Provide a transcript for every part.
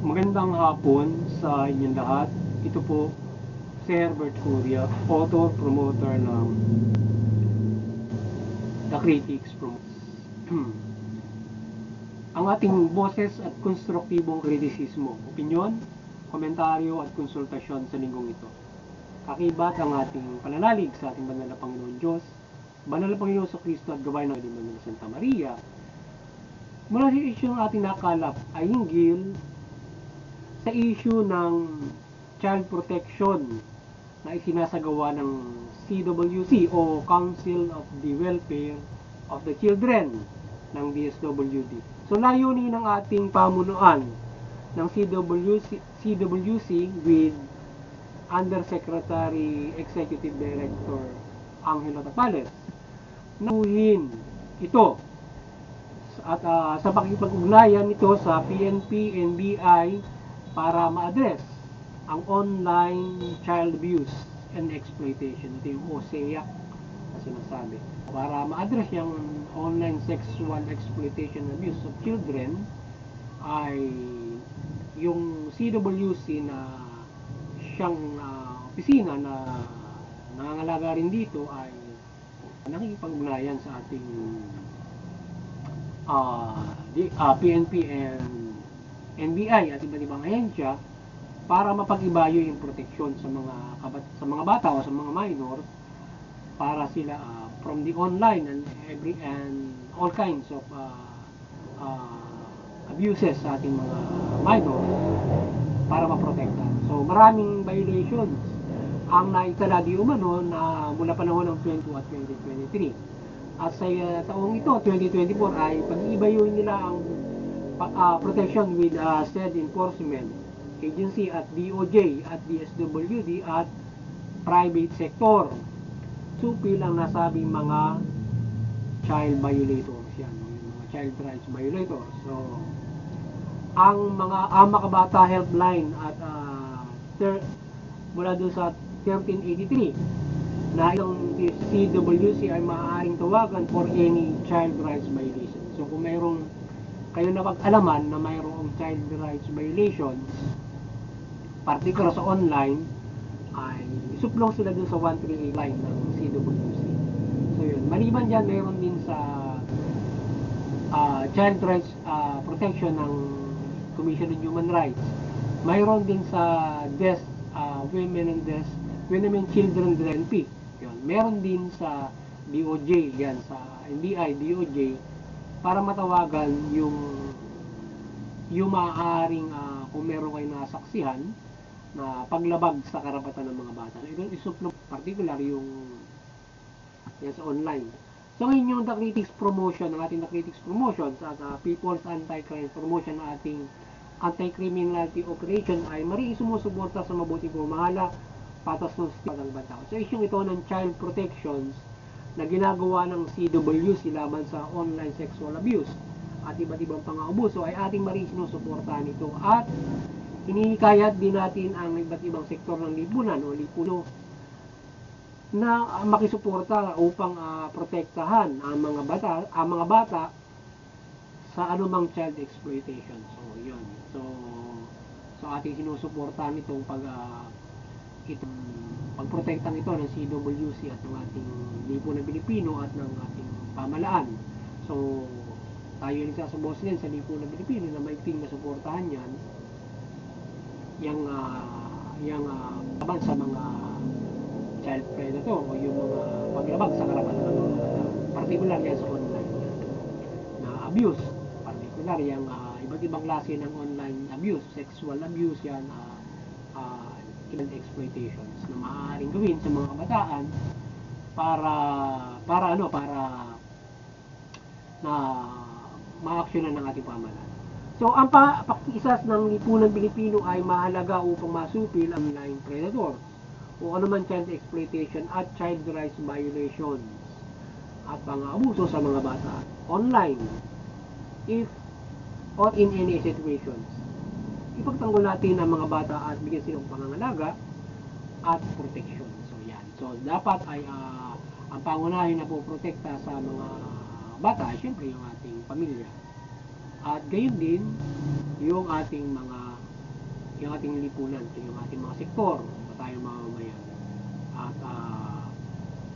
Magandang hapon sa inyong lahat. Ito po si Herbert Curia, author, promoter ng The Critics Promotes. Ang ating boses at konstruktibong kritisismo, opinyon, komentaryo at konsultasyon sa linggong ito. Kakibat ang ating pananalig sa ating banal na Panginoon Diyos, banal na Panginoon sa Kristo at gabay ng banal na Santa Maria. Mula sa isyong ating nakalap ay hinggil sa issue ng child protection na isinasagawa ng CWC o Council of the Welfare of the Children ng DSWD. So layunin ng ating pamunuan ng CWC with Undersecretary Executive Director Angelo Tapales nahuhin ito at sa pakikipag-ugnayan nito sa PNP, NBI para ma-address ang online child abuse and exploitation. Ito yung OSEAC na sinasabi. Para ma-address yung online sexual exploitation and abuse of children ay yung CWC na siyang opisina na nangangalaga rin dito ay nakikipag-ugnayan sa ating PNP and NBI at iba't ibang ahensya para mapag-ibayo yung proteksyon sa mga bata o sa mga minor para sila from the online and all kinds of abuses sa ating mga minor para maprotekta. So maraming violations ang naitala di umano na mula panahon ng 2022 at 2023. At sa taong ito, 2024, ay pag-iibayon nila ang protection with state enforcement agency at DOJ at DSWD at private sector. Supil ang nasabing mga child violators yan, mga child rights violators. So, ang mga Makabata Helpline at mula doon sa 1383 na yung CWC ay maaaring tawagan for any child rights violation. So kung mayroong kayo napag-alaman na mayroong child rights violations, particular sa online, ay isuplong sila dun sa 138 line ng CWC. So yun, maliban dyan, mayroon din sa child rights protection ng Commission on Human Rights. Mayroon din sa Women and Children DNP. Yun. Meron din sa DOJ, yan, sa NBI, DOJ, para matawagan yung maaaring kung meron kayo nasaksihan na paglabag sa karapatan ng mga bata. Ito isuplong particular yung yan sa online. So ngayon yung The Critics Promotion, ng ating The Critics Promotion at People's Anti-Crime Promotion ng ating Anti-Criminality Operation ay mariing sumusuporta sa mabuting pamamahala patas ng ng bata. So isyong ito ng child protections na ginagawa ng CWC laban sa online sexual abuse at iba't ibang pang-aabuso ay ating mariing sinusuportahan ito at hinihikayat din natin ang iba't ibang sektor ng lipunan o lipuno na makisuporta upang protektahan ang mga bata sa anumang child exploitation. So yun. So ating sinusuportahan itong pagprotektang ito ng CWC at ng ating lipunan Pilipino at ng ating pamalaan. So tayo rin sasabos din sa lipunan Pilipino na maigting na suportahan yan yung laban sa mga child predator o yung mga paglabag sa karapatan ng mga bata, particular yan sa online na abuse, particular yung iba't ibang klase ng online abuse, sexual abuse yan, child exploitations na maaaring gawin sa mga kabataan para na ma-actionan ng ating pamahalaan. So ang pakikisas ng lipunan Pilipino ay mahalaga upang masupil ang online predators o anuman child exploitation at child rights violations at pang-aabuso sa mga bata online if or in any situations. Ipagtanggol natin ang mga bata at bigyan silang pangangalaga at protection. So yan. So dapat ay ang pangunahin na po protekta sa mga bata ay siyempre yung ating pamilya. At gayon din yung ating mga yung ating lipunan, yung ating mga sektor, sa tayong mamamayan.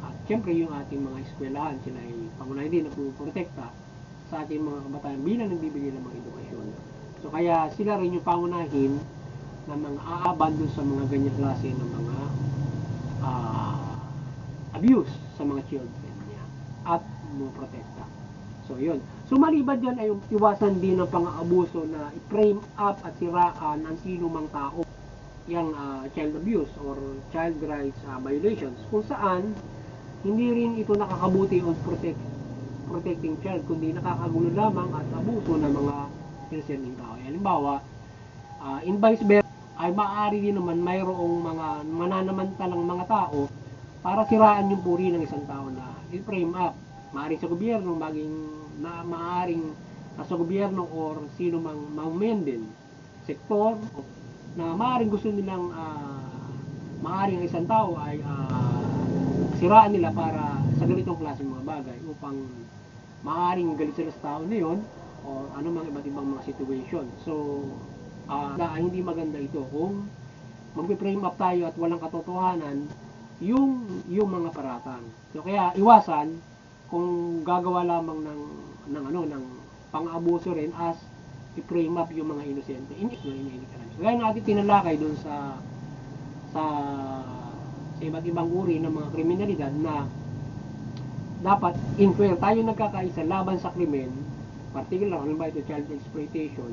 At siyempre yung ating mga eskwelahan, sila ay pangunahin din na pumoprotekta sa ating mga kabataan bilang nagbibigay ng mga edukasyon. So kaya sila rin yung pangunahin na mga aaban dun sa mga ganyan klase ng mga abuse sa mga children niya at pumoprotekta. So yun. So maliban dyan ay iwasan din ng pang-aabuso na i-frame up at siraan ang sino mang tao yung child abuse or child rights violations kung saan hindi rin ito nakakabuti o protecting child kundi nakakagulo lamang at abuso ng mga innocent tao. Halimbawa, in vice versa ay maaari din naman mayroong mga mananamantalang mga tao para siraan yung puri ng isang tao na i-frame up. Maaring sa gobyerno, maaring sa gobyerno or sino mang mamendin sektor na maaring gusto nilang maaring ang isang tao ay siraan nila para sa ganitong klaseng mga bagay upang maaring galit sila sa tao na yun o anumang iba't ibang mga situation. So, hindi maganda ito kung mag-frame up tayo at walang katotohanan yung mga paratang. So, kaya iwasan kung gagawa lamang ng pang-abuso rin as i-frame up yung mga inosente. So, gaya natin tinalakay dun sa iba't ibang uri ng mga kriminalidad na dapat inquire tayo nagkakaisa laban sa krimen, particular halimbawa ito child exploitation,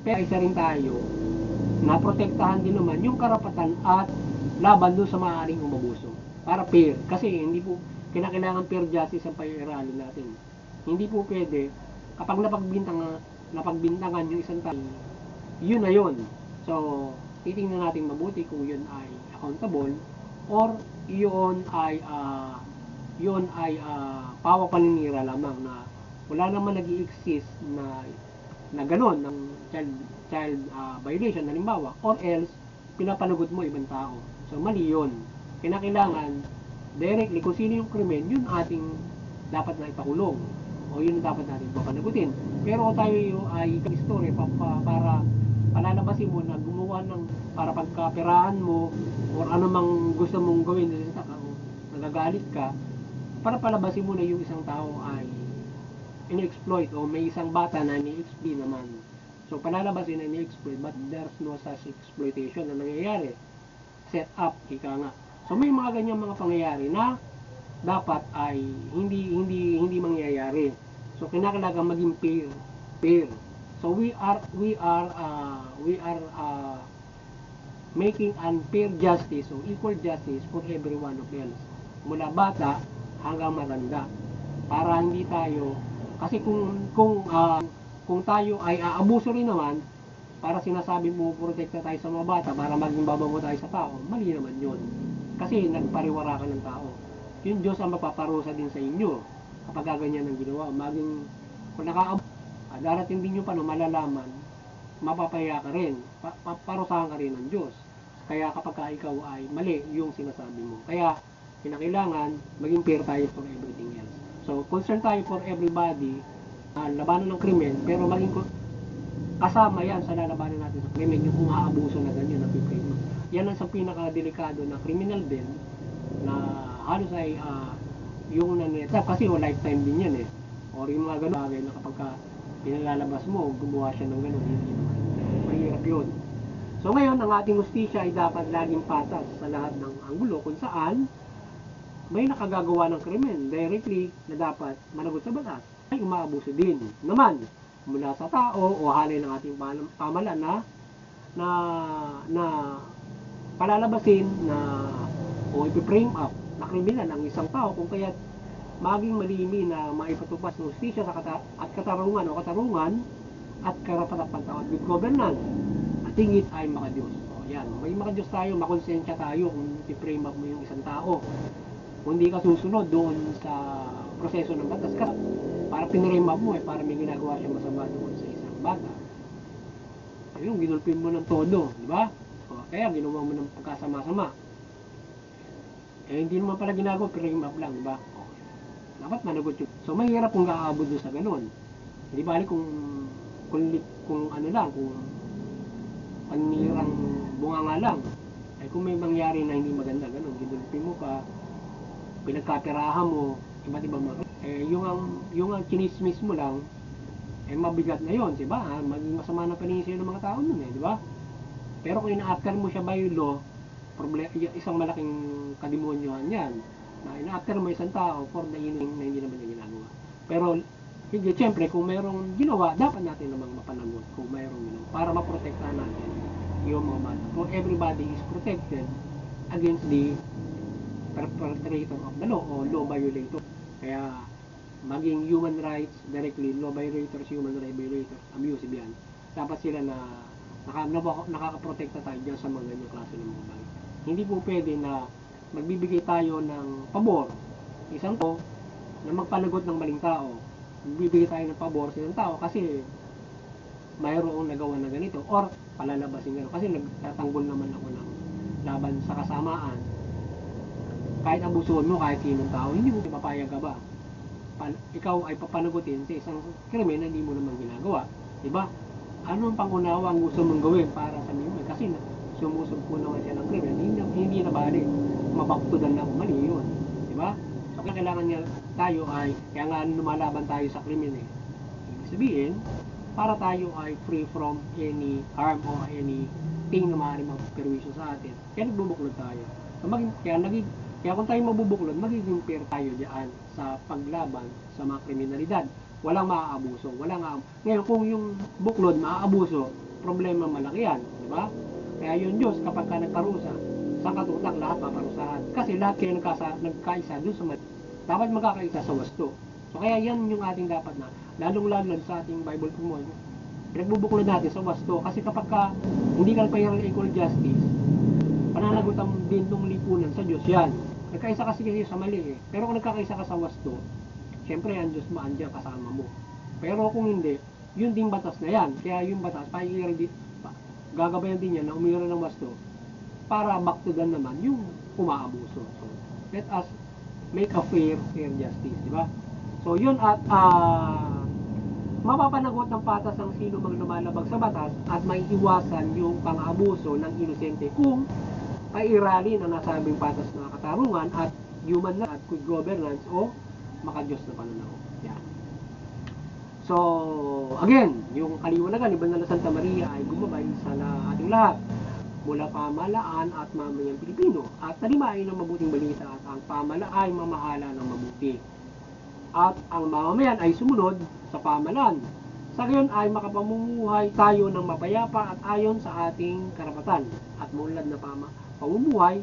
pero isa rin tayo na protektahan din naman yung karapatan at laban doon sa maaaring umabuso para fair, kasi hindi po kinakailangan fair justice ang pag-iiralin natin. Hindi po pwede kapag napagbintangan yung isang tao, yun na yun. So titingnan natin mabuti kung yun ay accountable or yun ay pawang paninira lamang na wala naman nag-i-exist na gano'n ng child violation halimbawa, or else pinapanagot mo ibang tao. So mali yun. Kinakailangan directly kung sino yung krimen, yun ating dapat na ipakulong o yun dapat natin papanagutin. Pero tayo ay story para palalabasin mo na gumawa ng para pagkapirahan mo or anumang gusto mong gawin o nagagalit ka, para palabasin mo na yung isang tao ay in-exploit o may isang bata na ni-exploit naman. So palalabasin na ni-exploit but there's no such exploitation na nangyayari. Set up, ika nga. So may mga ganyang mga pangyayari na dapat ay hindi mangyayari. So kinakailangan maging fair. So we are making unfair justice o equal justice for everyone of else. Mula bata hanggang matanda. Para hindi tayo kasi kung tayo ay aabuso rin naman para sinasabi mo protekta tayo sa mga bata para maging babago tayo sa tao, mali naman yun. Kasi nagpariwara ka ng tao. Yung Diyos ang magpaparusa din sa inyo kapag ganyan ang ginawa. Maging kung darating din nyo pa na malalaman, mapapaya ka rin, parusahan ka rin ng Diyos. Kaya kapag ikaw ay mali yung sinasabi mo. Kaya kinakailangan maging fair tayo for everything else. So concern tayo for everybody, labanan ng krimen, pero maging kasama yan sa lalabanan natin sa krimen, yung umaabuso na ganyan na pipreno. Yan ang sa pinaka-delikado na criminal din na halos ay yung nangyayari kasi lifetime din yan eh. Or yung mga ganun bagay na kapag pinalalabas mo, gumawa siya ng ganun, hindi naman. Mahirap yun. So ngayon, ang ating hustisya ay dapat laging patas sa lahat ng anggulo kung saan may nakagagawa ng krimen directly na dapat managot sa batas ay umaabuso din naman mula sa tao o halay ng ating pamahalaan na palalabasin na o ipi-frame up na kriminal ang isang tao kung kaya maging malimi na maipatupad ng hustisya at katarungan at karapatan-tao at good governance at hingit ay makadiyos. O yan, may makadiyos tayo, makonsensya tayo kung i-frame up mo yung isang tao. Kung hindi ka susunod doon sa proseso ng batas ka, para pinrame up mo para may ginagawa siya masama doon sa isang bata. Ayun, ginulpin mo ng todo, di ba? O, kaya ginawa mo ng pagkasama-sama. Hindi naman pala ginagawa, frame up lang, di ba? O, dapat managot yun. So, mahirap kung kaabot doon sa ganun. Hindi bali kung ano lang, kung paninirang bunganga lang. Ay kung may mangyari na hindi maganda, ganun, gidulpi mo pa, pinagkapirahan mo, iba't ibang mga, yung ang chinismis mo lang, mabigat na yon, di ba? Maging masama na paningin sa'yo ng mga tao nun, di ba? Pero kung ina-after mo siya by law, isang malaking kadimonyohan yan, na ina-after mo isang tao for the inning na hindi naman niya ginagawa. Pero, hindi, siyempre, kung mayroong ginawa, dapat natin namang mapanagot kung mayroong ginawa, para maprotektahan natin yung mga bata. Kung everybody is protected against the perpetrator of the law o law violator. Kaya, maging human rights directly, law violators, human rights violators, abusive yan. Dapat sila na nakakaprotekta tayo dyan sa mga ganyang klase ng mga bagay. Hindi po pwede na magbibigay tayo ng pabor, isang to, na magpanagot ng maling tao. Magbibigay tayo ng pabor sa isang tao kasi mayroong nagawa na ganito or palalabasin gano'n. Kasi nagtatanggol naman ako ng laban sa kasamaan. Kahit abusuhan mo, kahit sinong tao, hindi mo papayag ka ba? Ikaw ay papanagutin sa isang krimen na hindi mo naman ginagawa. Diba? Ano ang pangunawa ang gusto mong gawin para sa human? Kasi sumusumpo naman siya ng krimen, hindi na bali. Mabaktudan na mali yun. Diba? So, kailangan niya tayo ay, kaya nga lumalaban tayo sa krimen eh. Ibig sabihin, para tayo ay free from any harm or anything na maaaring magperwisyo sa atin. Kaya nagbubuklod tayo. So, kaya kung tayo mabubuklod, magiging fair tayo diyan sa paglaban sa mga kriminalidad. Walang maaabuso, ngayon kung yung buklod maaabuso, problema malaki yan, di ba? Kaya yun Diyos, kapag ka nagparusa, sa katutak lahat paparusahan. Kasi lahat kayo nagkaisa dun sa dapat magkakaisa sa wasto. So kaya yan yung ating dapat na, lalong-lalo sa ating Bible promotion, pinagbubuklod natin sa wasto. Kasi kapag ka hindi ka nagpahirang equal justice, pananagutan din tong lipunan sa Diyos yan. Nagkaisa kasi kayo sa mali eh. Pero kung nagkakaisa ka sa wasto, siyempre ang Diyos mo andyan kasama mo. Pero kung hindi, yun ding batas na yan. Kaya yung batas, gagabayan din yan na umiral ng wasto para baktudan naman yung umaabuso. So, let us make a fair justice, di ba? So, yun at mapapanagot ng patas ang sino mang lumalabag sa batas at may iwasan yung pang-abuso ng inosente kung pairalin ang nasabing patas na katarungan at human at good governance o maka-Diyos na pananaw. Yan. So, again, yung kaliwanagan ni Banal na Santa Maria ay gumabay sa ating lahat mula pamahalaan at mamayang Pilipino at talimain ng mabuting balita at ang pamahalaan ay mamahala ng mabuti. At ang mamamayan ay sumunod sa pamahalaan. Sa gayon ay makapamumuhay tayo ng mapayapa at ayon sa ating karapatan at mulad na pamumuhay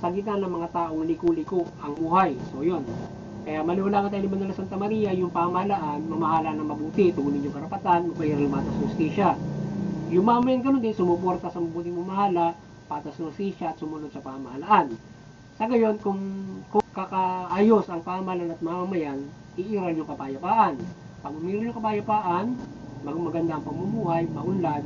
sa gitna ng mga taong liku-liko ang buhay. So, yun. Kaya maliwala tayo ni Banal na Santa Maria, yung pamahalaan, mamahala ng mabuti, tugunin yung karapatan, mapahiral matas ng justisya. Yung mamayan ganun din, sumuporta sa mabuting mamahala, patas ng justisya at sumunod sa pamahalaan. Sa gayon, kung kakaayos ang pamahalaan at mamamayan, iiral yung kapayapaan. Pag umiral yung kapayapaan, maganda ang pamumuhay, maunlad,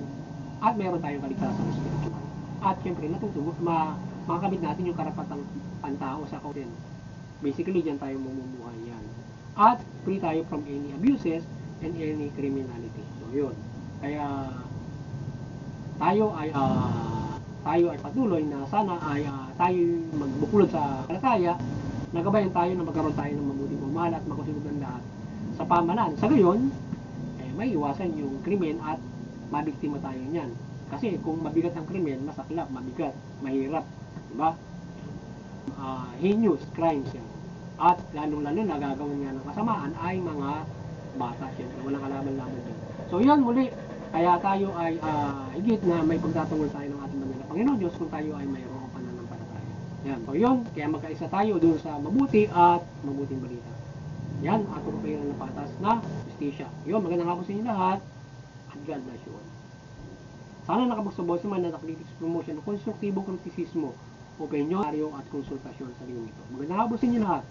at meron tayong kaligtasan ng spiritual. At syempre, makakabit natin yung karapatang pantao sa kautin. Basically, dyan tayo mamumuhay yan. At free tayo from any abuses and any criminality. So, yun. Kaya, tayo ay patuloy na sana ay tayo magbuklod sa kalataya, nagabayan tayo na magkaroon tayo ng mabuting pamahala at makasunod ng lahat sa pamahalaan. Sa gayon, may iwasan yung krimen at mabiktima tayo niyan. Kasi kung mabigat ang krimen, masaklap, mabigat, mahirap. Diba? Heinous crimes yan. At lalong-lalo nagagawa niya ng kasamaan ay mga bata. Siyempre, walang kalaban-laban dyan. So yan muli, kaya tayo ay higit na may pagtatanggol tayo ng ating banal na Panginoon Diyos kung tayo ay mayroong pananampalataya. Yan. So yun, kaya magkaisa tayo doon sa mabuti at mabuting balita. Yan, ating pahiran ng patas na justisya. Yun, magandang hapon sa inyo lahat at God bless you all. Sana nakapagsabaw si Manana Critics Promotion ng konstruktibong kritisismo, opinyon, at konsultasyon sa linggo ito. Magandang hapon sa inyo lahat.